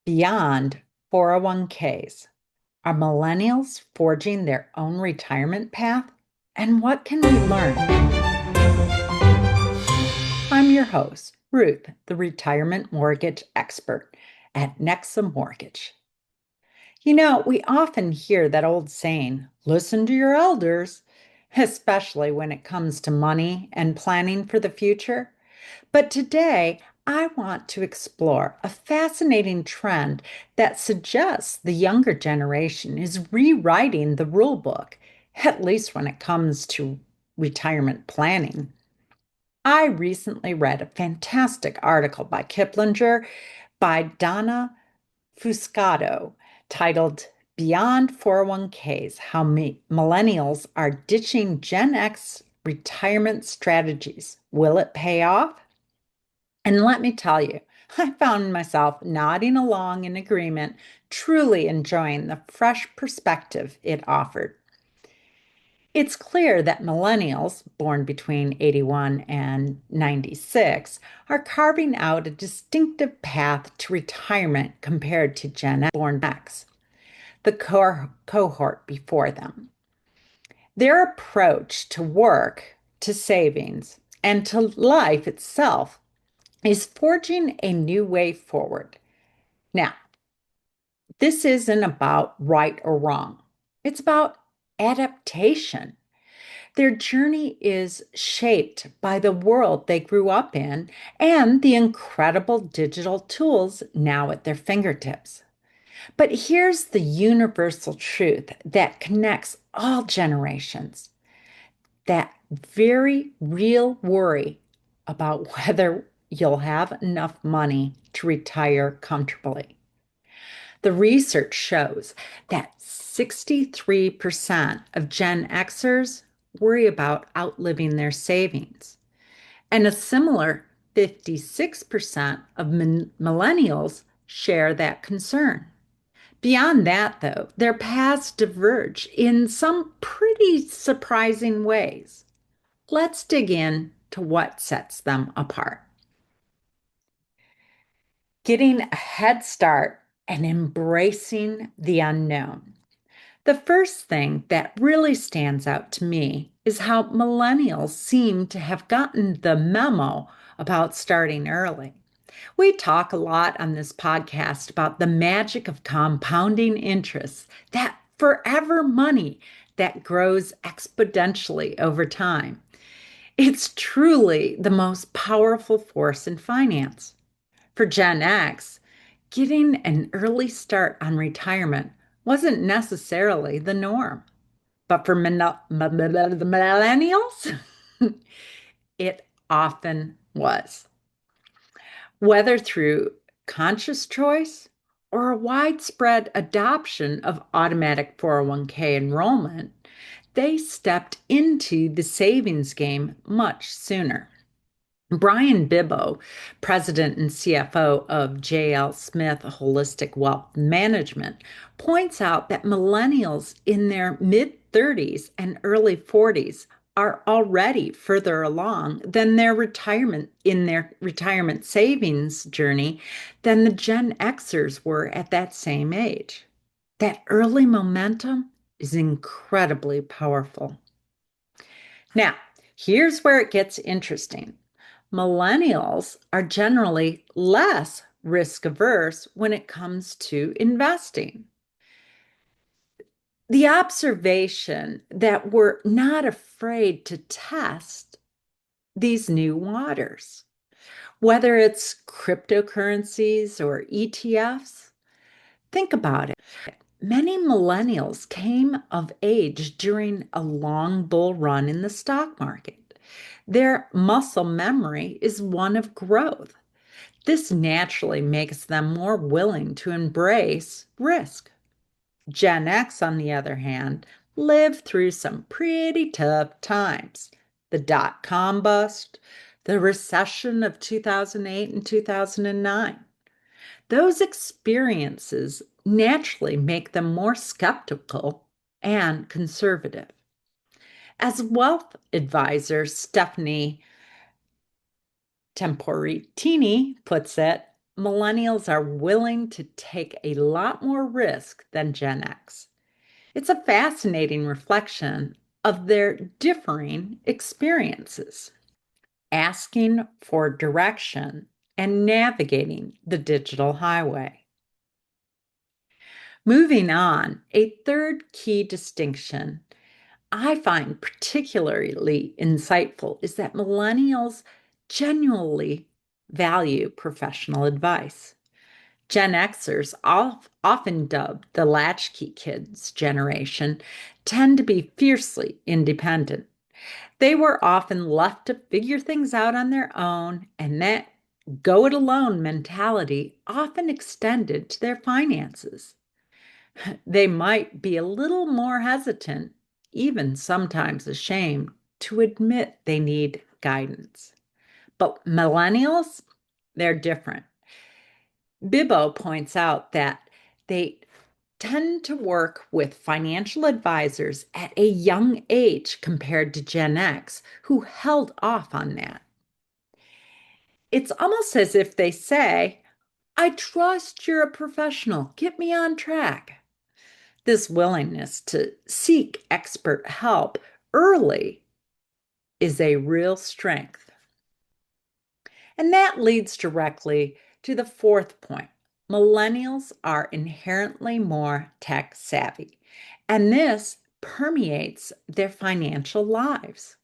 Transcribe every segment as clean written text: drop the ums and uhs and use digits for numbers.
Beyond 401ks, are millennials forging their own retirement path? And what can we learn? I'm your host, Ruth, the retirement mortgage expert at Nexa Mortgage. We often hear that old saying, listen to your elders, especially when it comes to money and planning for the future. But today, I want to explore a fascinating trend that suggests the younger generation is rewriting the rule book, at least when it comes to retirement planning. I recently read a fantastic article by Kiplinger by Donna Fuscato titled Beyond 401ks: How Millennials Are Ditching Gen X Retirement Strategies. Will it pay off? And let me tell you, I found myself nodding along in agreement, truly enjoying the fresh perspective it offered. It's clear that millennials, born between 81 and 96, are carving out a distinctive path to retirement compared to Gen X, born X, the cohort before them. Their approach to work, to savings, and to life itself is forging a new way forward. Now, this isn't about right or wrong, it's about adaptation. Their journey is shaped by the world they grew up in and the incredible digital tools now at their fingertips. But here's the universal truth that connects all generations: that very real worry about whether you'll have enough money to retire comfortably. The research shows that 63% of Gen Xers worry about outliving their savings, and a similar 56% of millennials share that concern. Beyond that, though, their paths diverge in some pretty surprising ways. Let's dig in to what sets them apart. Getting a head start and embracing the unknown. The first thing that really stands out to me is how millennials seem to have gotten the memo about starting early. We talk a lot on this podcast about the magic of compounding interest, that forever money that grows exponentially over time. It's truly the most powerful force in finance. For Gen X, getting an early start on retirement wasn't necessarily the norm. But for the millennials, it often was. Whether through conscious choice or a widespread adoption of automatic 401k enrollment, they stepped into the savings game much sooner. Brian Bibbo, president and CFO of JL Smith Holistic Wealth Management, points out that millennials in their mid 30s and early 40s are already further along than their retirement savings journey than the Gen Xers were at that same age. That early momentum is incredibly powerful. Now, here's where it gets interesting. Millennials are generally less risk averse when it comes to investing. The observation that we're not afraid to test these new waters, whether it's cryptocurrencies or ETFs. Think about it. Many millennials came of age during a long bull run in the stock market. Their muscle memory is one of growth. This naturally makes them more willing to embrace risk. Gen X, on the other hand, lived through some pretty tough times: the dot-com bust, the recession of 2008 and 2009. Those experiences naturally make them more skeptical and conservative. As wealth advisor Stephanie Temporitini puts it, millennials are willing to take a lot more risk than Gen X. It's a fascinating reflection of their differing experiences, asking for direction and navigating the digital highway. Moving on, a third key distinction I find particularly insightful is that millennials genuinely value professional advice. Gen Xers, often dubbed the latchkey kids generation, tend to be fiercely independent. They were often left to figure things out on their own, and that go it alone mentality often extended to their finances. They might be a little more hesitant, even sometimes ashamed, to admit they need guidance. But millennials, they're different. Bibbo points out that they tend to work with financial advisors at a young age compared to Gen X, who held off on that. It's almost as if they say, I trust you're a professional, get me on track. This willingness to seek expert help early is a real strength. And that leads directly to the fourth point. Millennials are inherently more tech savvy, and this permeates their financial lives.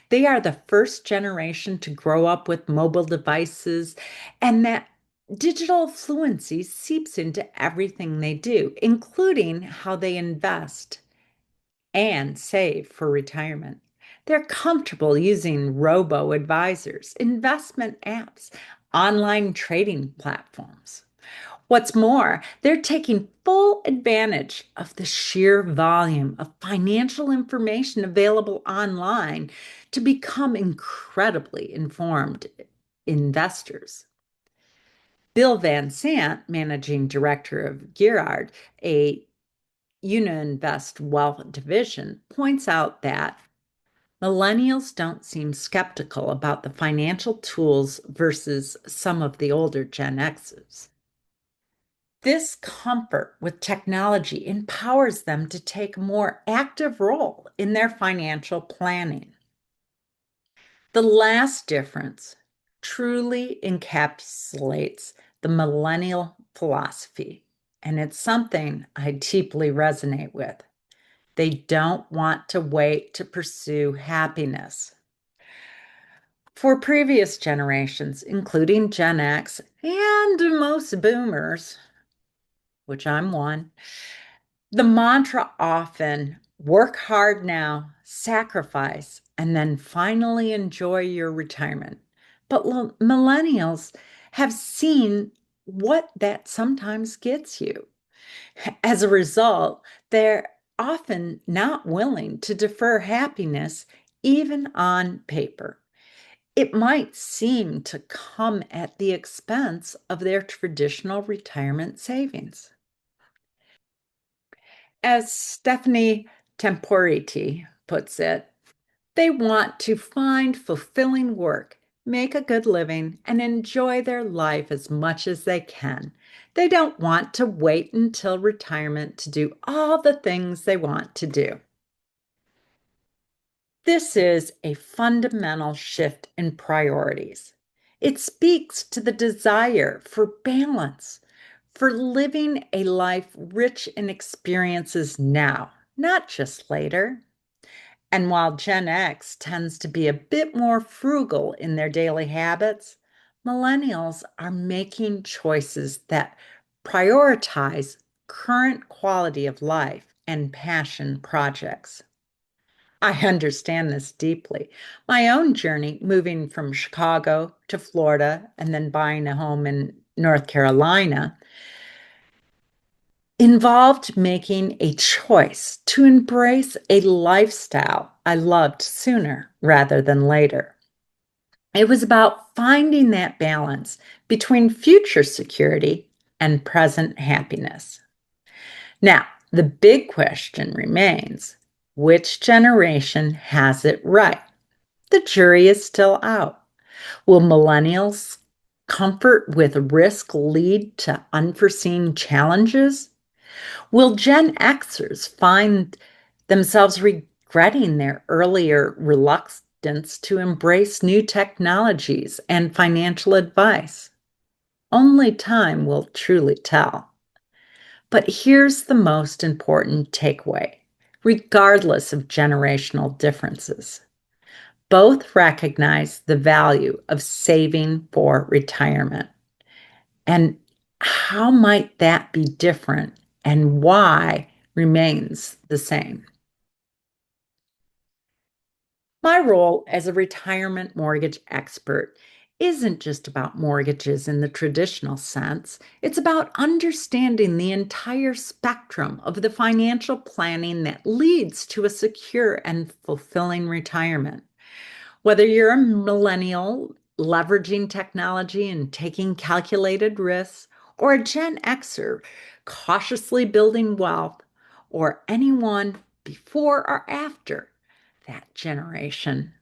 They are the first generation to grow up with mobile devices, and that digital fluency seeps into everything they do, including how they invest and save for retirement. They're comfortable using robo advisors, investment apps, online trading platforms. What's more, they're taking full advantage of the sheer volume of financial information available online to become incredibly informed investors. Bill Van Sant, managing director of Gerard, a Uninvest Wealth division, points out that millennials don't seem skeptical about the financial tools versus some of the older Gen X's. This comfort with technology empowers them to take a more active role in their financial planning. The last difference truly encapsulates the millennial philosophy, and it's something I deeply resonate with. They don't want to wait to pursue happiness. For previous generations, including Gen X and most boomers, which I'm one, the mantra often work hard now, sacrifice, and then finally enjoy your retirement. But millennials have seen what that sometimes gets you. As a result, they're often not willing to defer happiness, even on paper. It might seem to come at the expense of their traditional retirement savings. As Stephanie Temporiti puts it, they want to find fulfilling work, make a good living, and enjoy their life as much as they can. They don't want to wait until retirement to do all the things they want to do. This is a fundamental shift in priorities. It speaks to the desire for balance, for living a life rich in experiences now, not just later. And while Gen X tends to be a bit more frugal in their daily habits, millennials are making choices that prioritize current quality of life and passion projects. I understand this deeply. My own journey moving from Chicago to Florida and then buying a home in North Carolina involved making a choice to embrace a lifestyle I loved sooner rather than later. It was about finding that balance between future security and present happiness. Now, the big question remains, which generation has it right? The jury is still out. Will millennials comfort with risk lead to unforeseen challenges? Will Gen Xers find themselves regretting their earlier reluctance to embrace new technologies and financial advice? Only time will truly tell. But here's the most important takeaway, regardless of generational differences. Both recognize the value of saving for retirement. And how might that be different and why remains the same? My role as a retirement mortgage expert isn't just about mortgages in the traditional sense. It's about understanding the entire spectrum of the financial planning that leads to a secure and fulfilling retirement. Whether you're a millennial leveraging technology and taking calculated risks, or a Gen Xer cautiously building wealth, or anyone before or after that generation,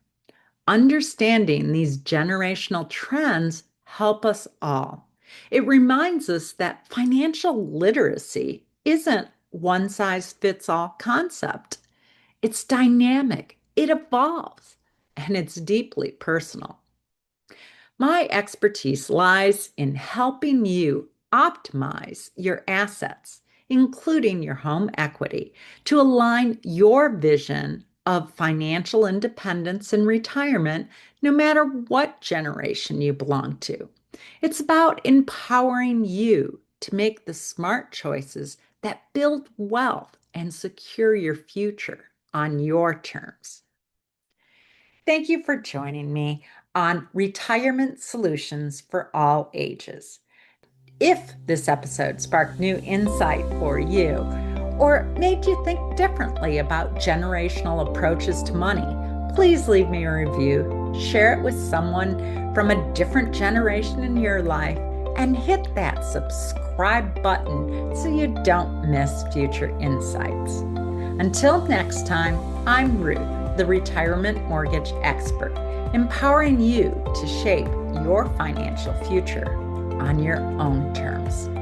understanding these generational trends help us all. It reminds us that financial literacy isn't one size fits all concept. It's dynamic, it evolves, and it's deeply personal. My expertise lies in helping you optimize your assets, including your home equity, to align your vision of financial independence and retirement, no matter what generation you belong to. It's about empowering you to make the smart choices that build wealth and secure your future on your terms. Thank you for joining me on Retirement Solutions for All Ages. If this episode sparked new insight for you or made you think differently about generational approaches to money, please leave me a review, share it with someone from a different generation in your life, and hit that subscribe button so you don't miss future insights. Until next time, I'm Ruth, the retirement mortgage expert, empowering you to shape your financial future on your own terms.